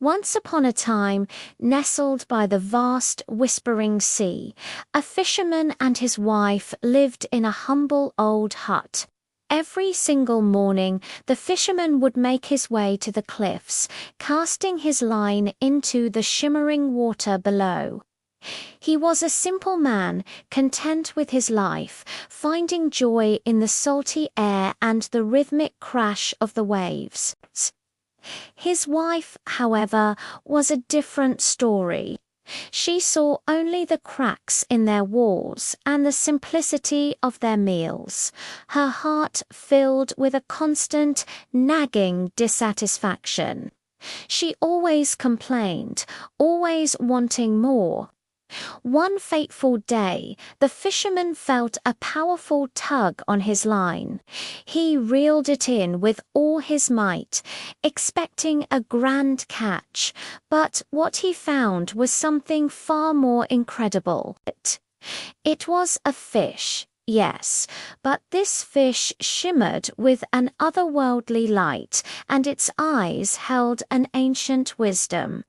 Once upon a time, nestled by the vast, whispering sea, a fisherman and his wife lived in a humble old hut. Every single morning, the fisherman would make his way to the cliffs, casting his line into the shimmering water below. He was a simple man, content with his life, finding joy in the salty air and the rhythmic crash of the waves. His wife, however, was a different story. She saw only the cracks in their walls and the simplicity of their meals, her heart filled with a constant, nagging dissatisfaction. She always complained, always wanting more. One fateful day, the fisherman felt a powerful tug on his line. He reeled it in with all his might, expecting a grand catch, but what he found was something far more incredible. It was a fish, yes, but this fish shimmered with an otherworldly light, and its eyes held an ancient wisdom.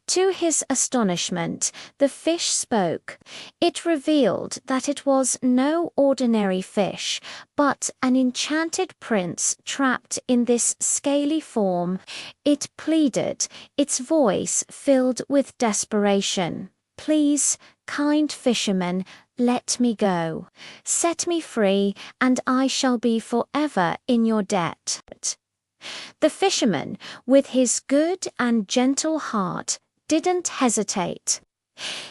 To his astonishment, the fish spoke. It revealed that it was no ordinary fish, but an enchanted prince trapped in this scaly form. It pleaded, its voice filled with desperation. "Please, kind fisherman, let me go. Set me free, and I shall be forever in your debt." The fisherman, with his good and gentle heart, didn't hesitate.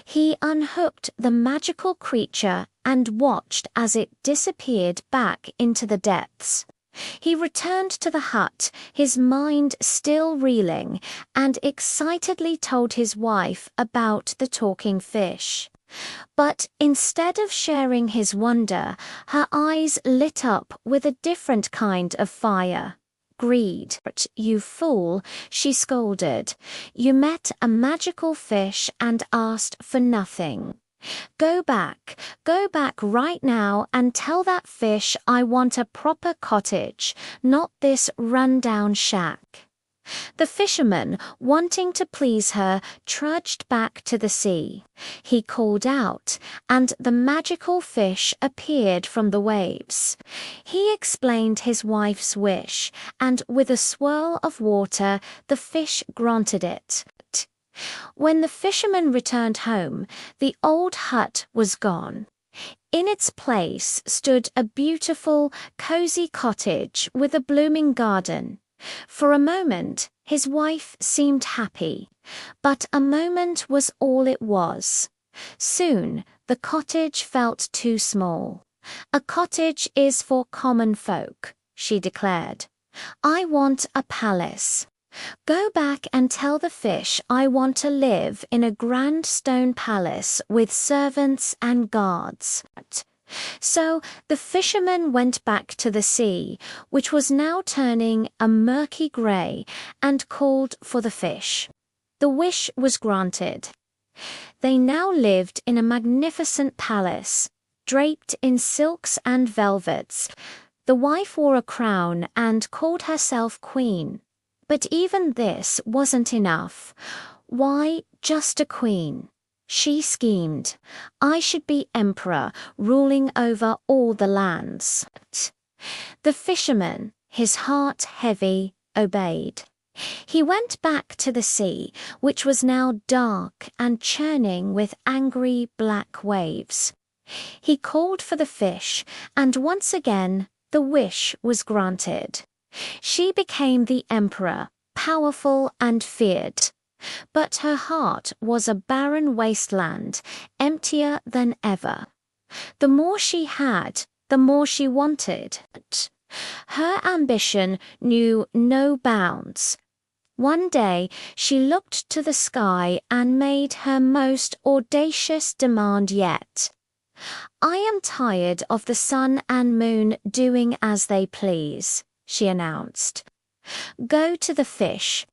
He unhooked the magical creature and watched as it disappeared back into the depths. He returned to the hut, his mind still reeling, and excitedly told his wife about the talking fish. But instead of sharing his wonder, her eyes lit up with a different kind of fire. "Greed, you fool," she scolded. "You met a magical fish and asked for nothing. Go back right now and tell that fish I want a proper cottage, not this run-down shack." The fisherman, wanting to please her, trudged back to the sea. He called out, and the magical fish appeared from the waves. He explained his wife's wish, and with a swirl of water, the fish granted it. When the fisherman returned home, the old hut was gone. In its place stood a beautiful, cozy cottage with a blooming garden. For a moment, his wife seemed happy, but a moment was all it was. Soon, the cottage felt too small. "A cottage is for common folk," she declared. "I want a palace. Go back and tell the fish I want to live in a grand stone palace with servants and guards." So the fisherman went back to the sea, which was now turning a murky grey, and called for the fish. The wish was granted. They now lived in a magnificent palace, draped in silks and velvets. The wife wore a crown and called herself queen. But even this wasn't enough. Why just a queen? She schemed. I should be emperor, ruling over all the lands. The fisherman, his heart heavy, obeyed. He went back to the sea, which was now dark and churning with angry black waves. He called for the fish, and once again the wish was granted. She became the emperor, powerful and feared. But her heart was a barren wasteland, emptier than ever. The more she had, the more she wanted. Her ambition knew no bounds. One day, she looked to the sky and made her most audacious demand yet. "I am tired of the sun and moon doing as they please," she announced. "Go to the fish.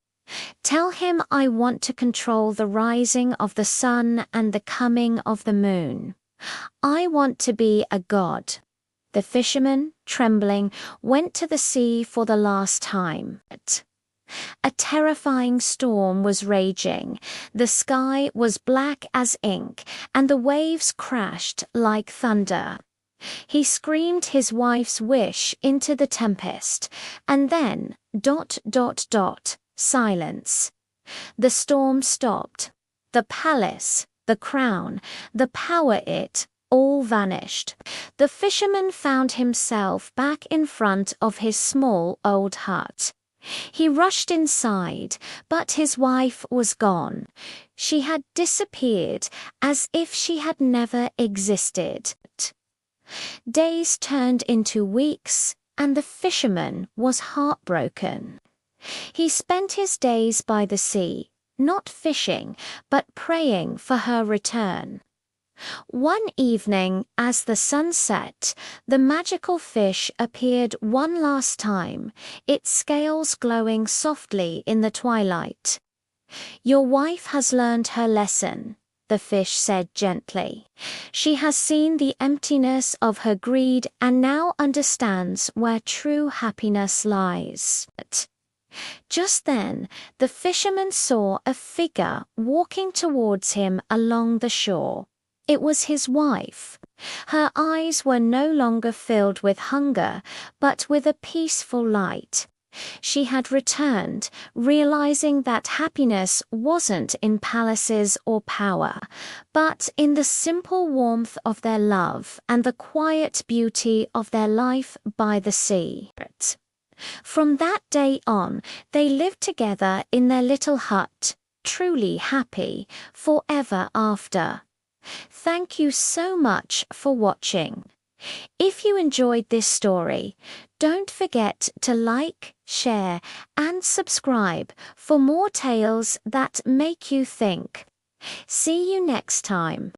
Tell him I want to control the rising of the sun and the coming of the moon. I want to be a god." The fisherman, trembling, went to the sea for the last time. A terrifying storm was raging. The sky was black as ink, and the waves crashed like thunder. He screamed his wife's wish into the tempest, and then, silence. The storm stopped. The palace, the crown, the power all vanished. The fisherman found himself back in front of his small old hut. He rushed inside, but his wife was gone. She had disappeared as if she had never existed. Days turned into weeks, and the fisherman was heartbroken. He spent his days by the sea, not fishing, but praying for her return. One evening, as the sun set, the magical fish appeared one last time, its scales glowing softly in the twilight. "Your wife has learned her lesson," the fish said gently. "She has seen the emptiness of her greed and now understands where true happiness lies." Just then, the fisherman saw a figure walking towards him along the shore. It was his wife. Her eyes were no longer filled with hunger, but with a peaceful light. She had returned, realizing that happiness wasn't in palaces or power, but in the simple warmth of their love and the quiet beauty of their life by the sea. From that day on, they lived together in their little hut, truly happy, forever after. Thank you so much for watching. If you enjoyed this story, don't forget to like, share, and subscribe for more tales that make you think. See you next time.